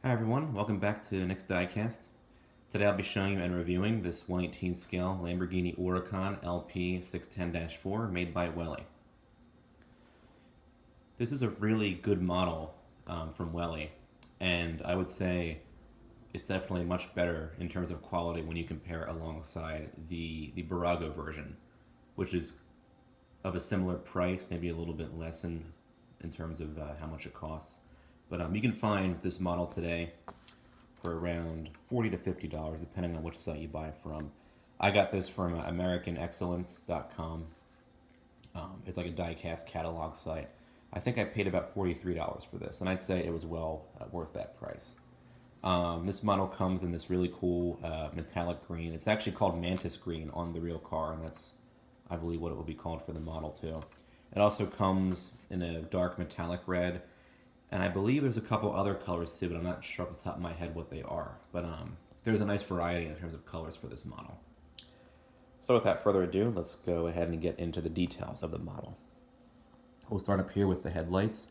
Hi everyone, welcome back to Next Diecast. Today I'll be showing you and reviewing this 1/18 scale Lamborghini Huracan LP 610-4 made by Welly. This is a really good model from Welly, and I would say it's definitely much better in terms of quality when you compare it alongside the Barago version, which is of a similar price, maybe a little bit less in terms of how much it costs. But you can find this model today for around $40 to $50, depending on which site you buy it from. I got this from AmericanExcellence.com. It's like a diecast catalog site. I think I paid about $43 for this, and I'd say it was well worth that price. This model comes in this really cool metallic green. It's actually called Mantis Green on the real car, and that's, I believe, what it will be called for the model too. It also comes in a dark metallic red, and I believe there's a couple other colors too, but I'm not sure off the top of my head what they are. But there's a nice variety in terms of colors for this model. So without further ado, let's go ahead and get into the details of the model. We'll start up here with the headlights.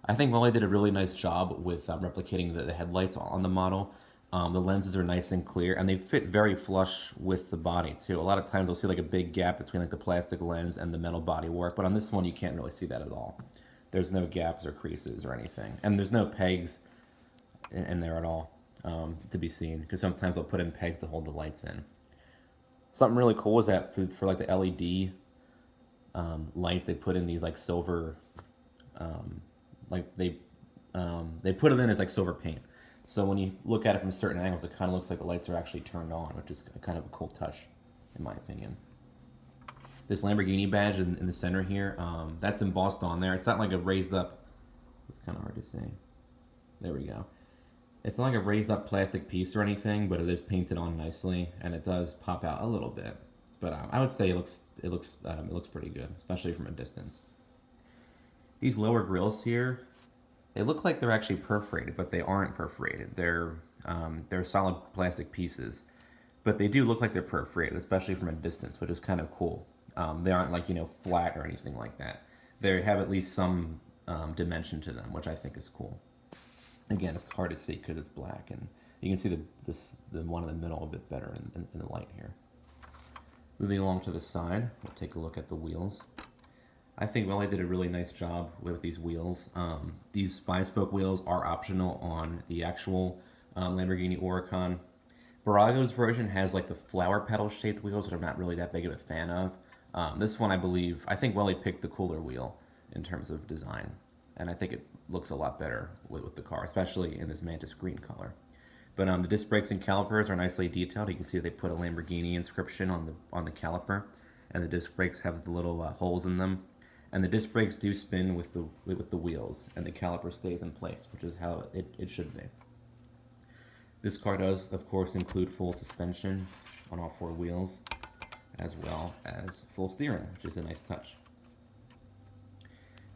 I think Welly did a really nice job with replicating the headlights on the model. The lenses are nice and clear, and they fit very flush with the body too. A lot of times you'll see like a big gap between like the plastic lens and the metal bodywork, but on this one you can't really see that at all. There's no gaps or creases or anything, and there's no pegs in there at all to be seen, because sometimes they'll put in pegs to hold the lights in. Something really cool is that for like the LED lights, they put in these like silver, like they put it in as like silver paint. So when you look at it from certain angles, it kind of looks like the lights are actually turned on, which is kind of a cool touch, in my opinion. This Lamborghini badge in the center here, that's embossed on there. It's not like a raised up, it's kind of hard to see. There we go. It's not like a raised up plastic piece or anything, but it is painted on nicely, and it does pop out a little bit. But I would say it looks pretty good, especially from a distance. These lower grills here, they look like they're actually perforated, but they aren't perforated. They're solid plastic pieces, but they do look like they're perforated, especially from a distance, which is kind of cool. They aren't like, flat or anything like that. They have at least some dimension to them, which I think is cool. Again, it's hard to see because it's black, and you can see the one in the middle a bit better in the light here. Moving along to the side, we'll take a look at the wheels. I think Welly did a really nice job with these wheels. These 5-spoke wheels are optional on the actual Lamborghini Huracan. Barago's version has like the flower petal shaped wheels, which I'm not really that big of a fan of. This one, I think Welly picked the cooler wheel in terms of design, and I think it looks a lot better with the car, especially in this Mantis green color. But the disc brakes and calipers are nicely detailed. You can see they put a Lamborghini inscription on the caliper, and the disc brakes have the little holes in them. And the disc brakes do spin with the wheels, and the caliper stays in place, which is how it should be. This car does, of course, include full suspension on all 4 wheels, as well as full steering, which is a nice touch.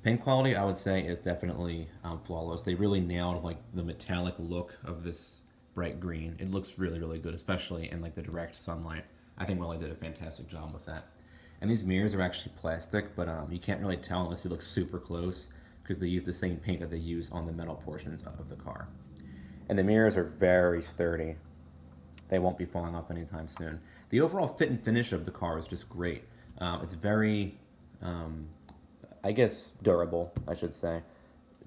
Paint quality, I would say, is definitely flawless. They really nailed like the metallic look of this bright green. It looks really, really good, especially in like the direct sunlight. I think Welly did a fantastic job with that. And these mirrors are actually plastic, but you can't really tell unless you look super close, because they use the same paint that they use on the metal portions of the car. And the mirrors are very sturdy. They won't be falling off anytime soon. The overall fit and finish of the car is just great. It's very, I guess, durable, I should say.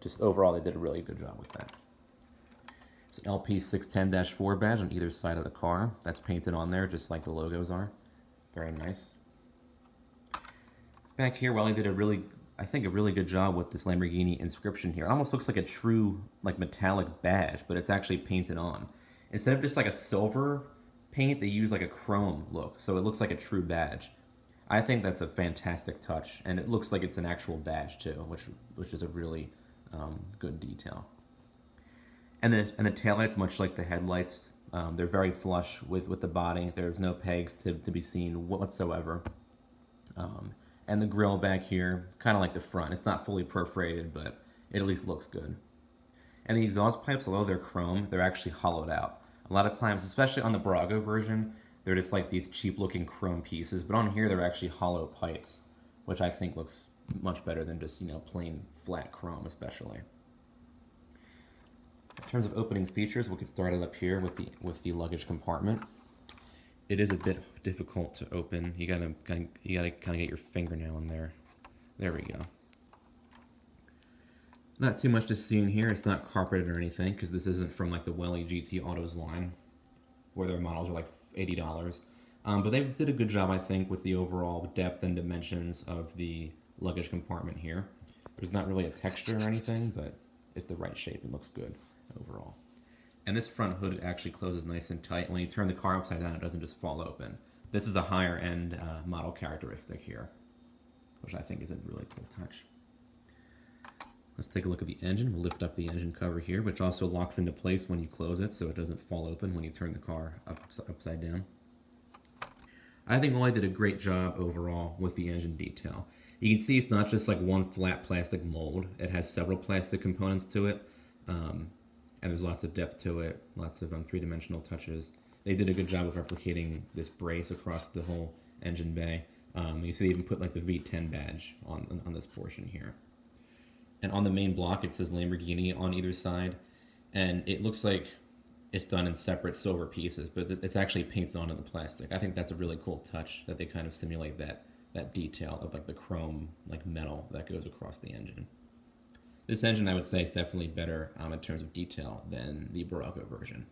Just overall, they did a really good job with that. It's an LP 610-4 badge on either side of the car. That's painted on there, just like the logos are. Very nice. Back here, Welly did a really good job with this Lamborghini inscription here. It almost looks like a true, like, metallic badge, but it's actually painted on. Instead of just like a silver paint, they use like a chrome look, so it looks like a true badge. I think that's a fantastic touch, and it looks like it's an actual badge too, which is a really good detail. And the taillights, much like the headlights, they're very flush with the body. There's no pegs to be seen whatsoever. And the grille back here, kind of like the front. It's not fully perforated, but it at least looks good. And the exhaust pipes, although they're chrome, they're actually hollowed out. A lot of times, especially on the Barago version, they're just like these cheap-looking chrome pieces, but on here they're actually hollow pipes, which I think looks much better than just, plain flat chrome, especially. terms of opening features, we'll get started up here with the luggage compartment. It is a bit difficult to open. You gotta kind of get your fingernail in there. There we go. Not too much to see in here. It's not carpeted or anything because this isn't from like the Welly GT Autos line, where their models are like $80. But they did a good job, I think, with the overall depth and dimensions of the luggage compartment here. There's not really a texture or anything, but it's the right shape and looks good overall. And this front hood actually closes nice and tight. When you turn the car upside down, it doesn't just fall open. This is a higher end model characteristic here, which I think is a really cool touch. Let's take a look at the engine. We'll lift up the engine cover here, which also locks into place when you close it, so it doesn't fall open when you turn the car upside down. I think Welly did a great job overall with the engine detail. You can see it's not just like one flat plastic mold. It has several plastic components to it, and there's lots of depth to it, lots of three-dimensional touches. They did a good job of replicating this brace across the whole engine bay. You see they even put like the V10 badge on this portion here. And on the main block, it says Lamborghini on either side, and it looks like it's done in separate silver pieces, but it's actually painted onto the plastic. I think that's a really cool touch that they kind of simulate that detail of like the chrome like metal that goes across the engine. This engine, I would say, is definitely better in terms of detail than the Barrago version.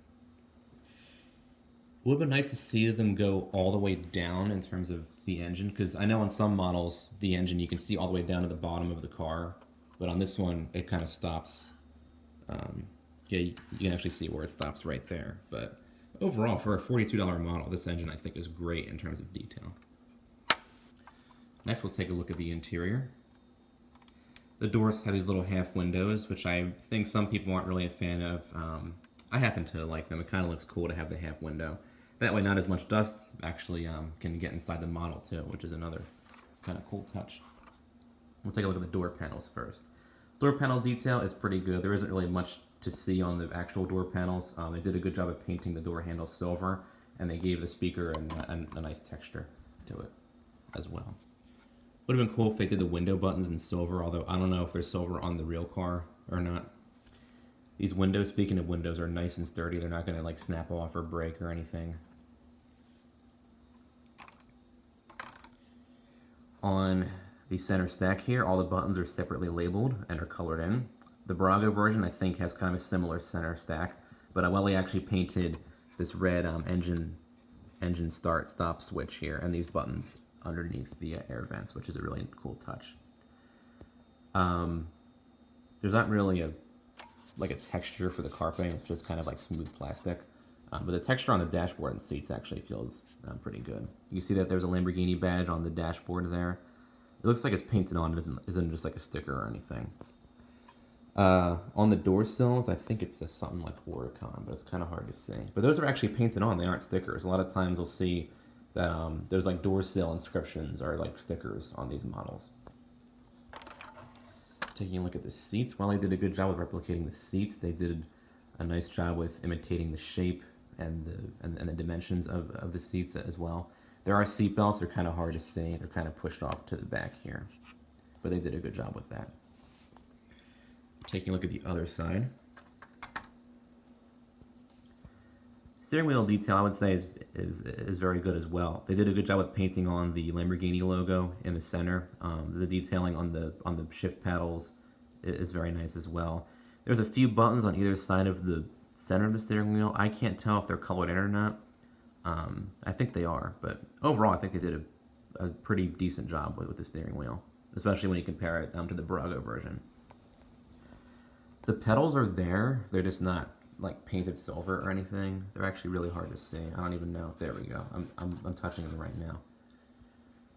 It would have been nice to see them go all the way down in terms of the engine, because I know on some models, the engine you can see all the way down to the bottom of the car, but on this one, it kind of stops. Yeah, you can actually see where it stops right there. But overall, for a $42 model, this engine I think is great in terms of detail. Next, we'll take a look at the interior. The doors have these little half windows, which I think some people aren't really a fan of. I happen to like them. It kind of looks cool to have the half window. That way, not as much dust actually can get inside the model too, which is another kind of cool touch. We'll take a look at the door panels first. Door panel detail is pretty good. There isn't really much to see on the actual door panels. They did a good job of painting the door handle silver, and they gave the speaker a nice texture to it as well. Would have been cool if they did the window buttons in silver, although I don't know if they're silver on the real car or not. These windows, speaking of windows, are nice and sturdy. They're not going to like snap off or break or anything. On the center stack here, all the buttons are separately labeled and are colored in. The Barrago version, I think, has kind of a similar center stack, but Welly actually painted this red engine start-stop switch here, and these buttons underneath the air vents, which is a really cool touch. There's not really a texture for the carpeting. It's just kind of like smooth plastic. But the texture on the dashboard and seats actually feels pretty good. You can see that there's a Lamborghini badge on the dashboard there. It looks like it's painted on, it isn't just like a sticker or anything. On the door sills, I think it says something like Huracan, but it's kind of hard to see. But those are actually painted on, they aren't stickers. A lot of times you'll see that there's like door sill inscriptions or like stickers on these models. Taking a look at the seats, Welly did a good job with replicating the seats. They did a nice job with imitating the shape and the dimensions of the seats as well. There are seat belts, they're kind of hard to see. They're kind of pushed off to the back here, but they did a good job with that. Taking a look at the other side. Steering wheel detail, I would say, is very good as well. They did a good job with painting on the Lamborghini logo in the center. The detailing on the shift paddles is very nice as well. There's a few buttons on either side of the center of the steering wheel. I can't tell if they're colored in or not. I think they are, but overall I think they did a pretty decent job with the steering wheel, especially when you compare it to the Barrago version. The pedals are there, they're just not like painted silver or anything. They're actually really hard to see. I don't even know. There we go. I'm touching them right now.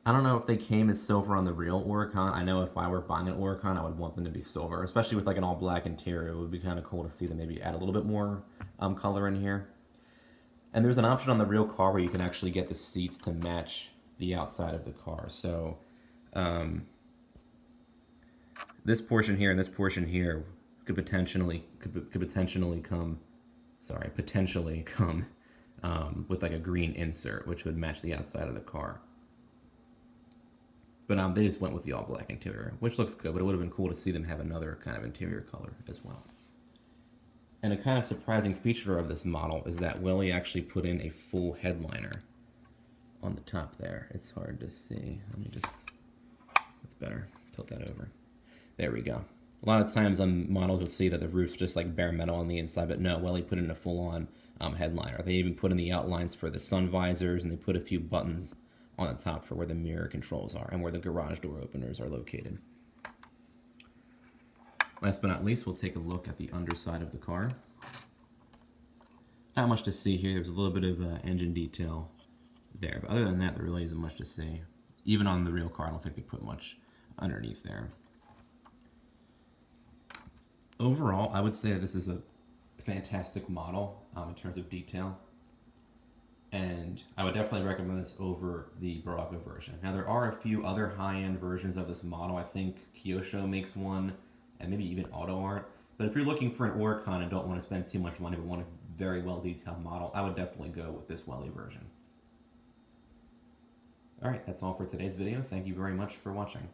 I don't know if they came as silver on the real Huracan. I know if I were buying an Huracan, I would want them to be silver, especially with like an all black interior. It would be kind of cool to see them maybe add a little bit more color in here. And there's an option on the real car where you can actually get the seats to match the outside of the car. So this portion here and this portion here could potentially come with like a green insert, which would match the outside of the car. But they just went with the all black interior, which looks good, but it would have been cool to see them have another kind of interior color as well. And a kind of surprising feature of this model is that Welly actually put in a full headliner on the top there. It's hard to see. Let me just, that's better. Tilt that over. There we go. A lot of times on models you'll see that the roof's just like bare metal on the inside, but no, Welly put in a full-on headliner. They even put in the outlines for the sun visors, and they put a few buttons on the top for where the mirror controls are and where the garage door openers are located. Last but not least, we'll take a look at the underside of the car. Not much to see here. There's a little bit of engine detail there, but other than that, there really isn't much to see. Even on the real car, I don't think they put much underneath there. Overall, I would say that this is a fantastic model in terms of detail, and I would definitely recommend this over the Barago version. Now, there are a few other high-end versions of this model. I think Kyosho makes one, and maybe even Auto Art. But if you're looking for an Huracan and don't want to spend too much money but want a very well-detailed model, I would definitely go with this Welly version. Alright, that's all for today's video. Thank you very much for watching.